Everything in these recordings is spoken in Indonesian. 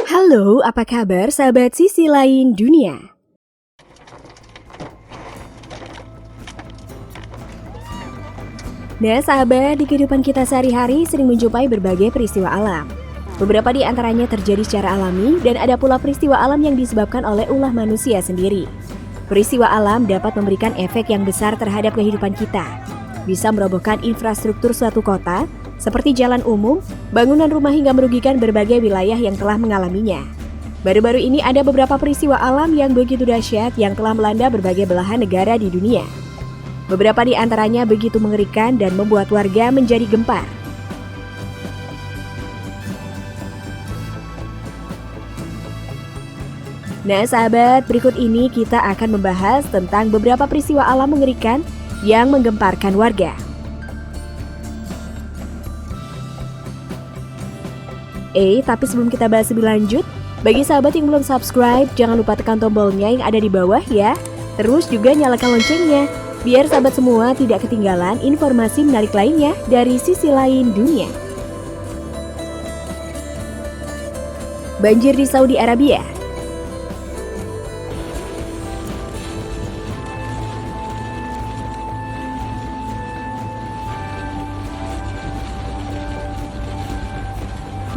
Halo, apa kabar sahabat sisi lain dunia? Nah sahabat, di kehidupan kita sehari-hari sering menjumpai berbagai peristiwa alam. Beberapa di antaranya terjadi secara alami dan ada pula peristiwa alam yang disebabkan oleh ulah manusia sendiri. Peristiwa alam dapat memberikan efek yang besar terhadap kehidupan kita. Bisa merobohkan infrastruktur suatu kota, seperti jalan umum, bangunan rumah hingga merugikan berbagai wilayah yang telah mengalaminya. Baru-baru ini ada beberapa peristiwa alam yang begitu dahsyat yang telah melanda berbagai belahan negara di dunia. Beberapa di antaranya begitu mengerikan dan membuat warga menjadi gempar. Nah sahabat, berikut ini kita akan membahas tentang beberapa peristiwa alam mengerikan yang menggemparkan warga. Tapi sebelum kita bahas lebih lanjut, bagi sahabat yang belum subscribe, jangan lupa tekan tombolnya yang ada di bawah ya. Terus juga nyalakan loncengnya, biar sahabat semua tidak ketinggalan informasi menarik lainnya dari sisi lain dunia. Banjir di Saudi Arabia.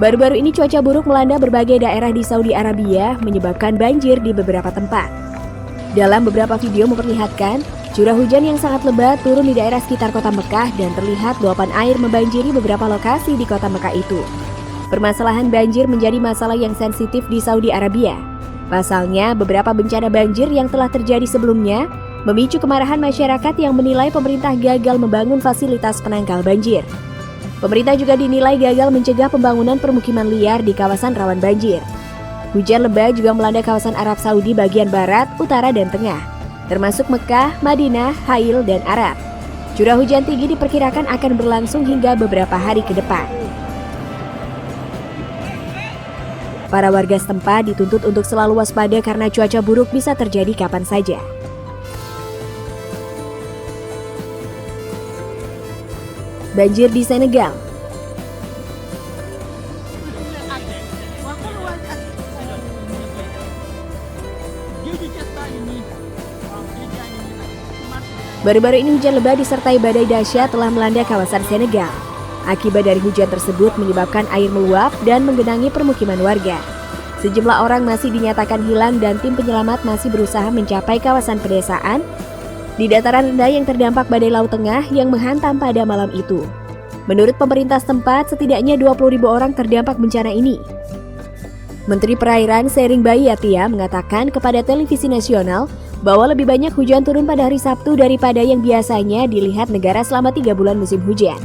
Baru-baru ini cuaca buruk melanda berbagai daerah di Saudi Arabia menyebabkan banjir di beberapa tempat. Dalam beberapa video memperlihatkan curah hujan yang sangat lebat turun di daerah sekitar kota Mekah dan terlihat luapan air membanjiri beberapa lokasi di kota Mekah itu. Permasalahan banjir menjadi masalah yang sensitif di Saudi Arabia. Pasalnya, beberapa bencana banjir yang telah terjadi sebelumnya memicu kemarahan masyarakat yang menilai pemerintah gagal membangun fasilitas penangkal banjir. Pemerintah juga dinilai gagal mencegah pembangunan permukiman liar di kawasan rawan banjir. Hujan lebat juga melanda kawasan Arab Saudi bagian barat, utara, dan tengah, termasuk Mekah, Madinah, Hail, dan Arab. Curah hujan tinggi diperkirakan akan berlangsung hingga beberapa hari ke depan. Para warga setempat dituntut untuk selalu waspada karena cuaca buruk bisa terjadi kapan saja. Banjir di Senegal. Baru-baru ini hujan lebat disertai badai dahsyat telah melanda kawasan Senegal. Akibat dari hujan tersebut menyebabkan air meluap dan menggenangi permukiman warga. Sejumlah orang masih dinyatakan hilang dan tim penyelamat masih berusaha mencapai kawasan pedesaan di dataran rendah yang terdampak badai Laut Tengah yang menghantam pada malam itu. Menurut pemerintah setempat, setidaknya 20.000 orang terdampak bencana ini. Menteri Perairan Sering Bayatia mengatakan kepada televisi nasional bahwa lebih banyak hujan turun pada hari Sabtu daripada yang biasanya dilihat negara selama 3 bulan musim hujan.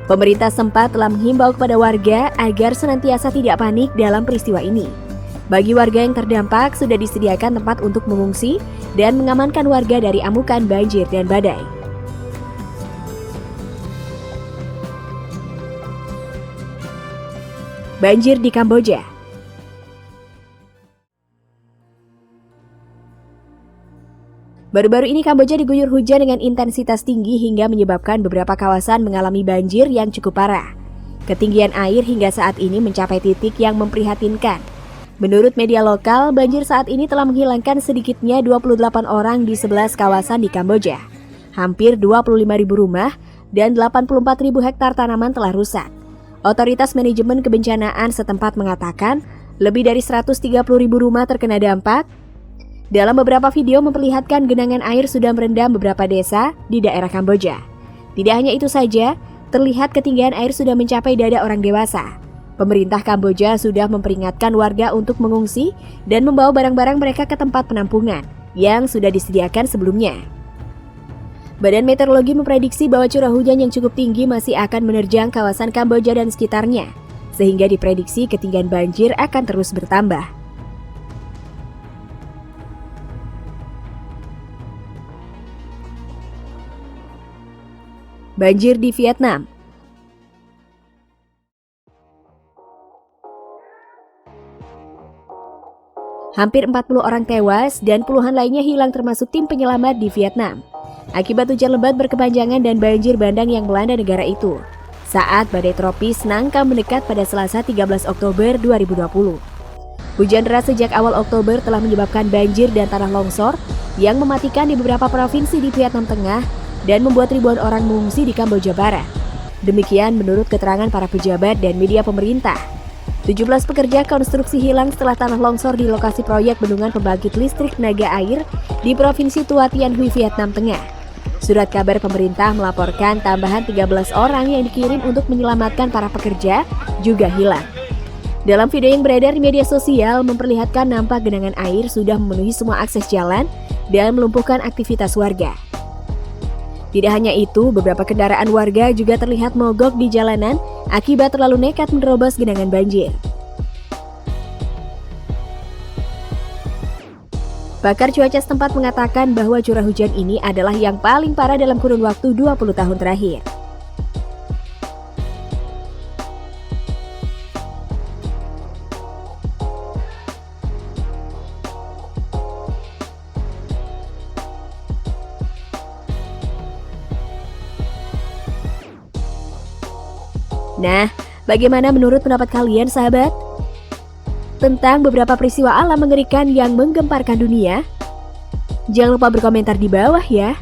Pemerintah setempat telah menghimbau kepada warga agar senantiasa tidak panik dalam peristiwa ini. Bagi warga yang terdampak, sudah disediakan tempat untuk mengungsi dan mengamankan warga dari amukan banjir dan badai. Banjir di Kamboja. Baru-baru ini Kamboja diguyur hujan dengan intensitas tinggi hingga menyebabkan beberapa kawasan mengalami banjir yang cukup parah. Ketinggian air hingga saat ini mencapai titik yang memprihatinkan. Menurut media lokal, banjir saat ini telah menghilangkan sedikitnya 28 orang di 11 kawasan di Kamboja. Hampir 25.000 rumah dan 84.000 hektar tanaman telah rusak. Otoritas Manajemen Kebencanaan setempat mengatakan lebih dari 130.000 rumah terkena dampak. Dalam beberapa video memperlihatkan genangan air sudah merendam beberapa desa di daerah Kamboja. Tidak hanya itu saja, terlihat ketinggian air sudah mencapai dada orang dewasa. Pemerintah Kamboja sudah memperingatkan warga untuk mengungsi dan membawa barang-barang mereka ke tempat penampungan yang sudah disediakan sebelumnya. Badan Meteorologi memprediksi bahwa curah hujan yang cukup tinggi masih akan menerjang kawasan Kamboja dan sekitarnya, sehingga diprediksi ketinggian banjir akan terus bertambah. Banjir di Vietnam. Hampir 40 orang tewas dan puluhan lainnya hilang termasuk tim penyelamat di Vietnam. Akibat hujan lebat berkepanjangan dan banjir bandang yang melanda negara itu. Saat badai tropis Nangka mendekat pada Selasa 13 Oktober 2020. Hujan deras sejak awal Oktober telah menyebabkan banjir dan tanah longsor yang mematikan di beberapa provinsi di Vietnam Tengah dan membuat ribuan orang mengungsi di Kamboja Barat. Demikian menurut keterangan para pejabat dan media pemerintah. 17 pekerja konstruksi hilang setelah tanah longsor di lokasi proyek bendungan pembangkit listrik tenaga air di Provinsi Tua Tien Huy, Vietnam Tengah. Surat kabar pemerintah melaporkan tambahan 13 orang yang dikirim untuk menyelamatkan para pekerja juga hilang. Dalam video yang beredar di media sosial memperlihatkan nampak genangan air sudah memenuhi semua akses jalan dan melumpuhkan aktivitas warga. Tidak hanya itu, beberapa kendaraan warga juga terlihat mogok di jalanan akibat terlalu nekat menerobos genangan banjir. Pakar cuaca setempat mengatakan bahwa curah hujan ini adalah yang paling parah dalam kurun waktu 20 tahun terakhir. Nah, bagaimana menurut pendapat kalian, sahabat? Tentang beberapa peristiwa alam mengerikan yang menggemparkan dunia? Jangan lupa berkomentar di bawah ya.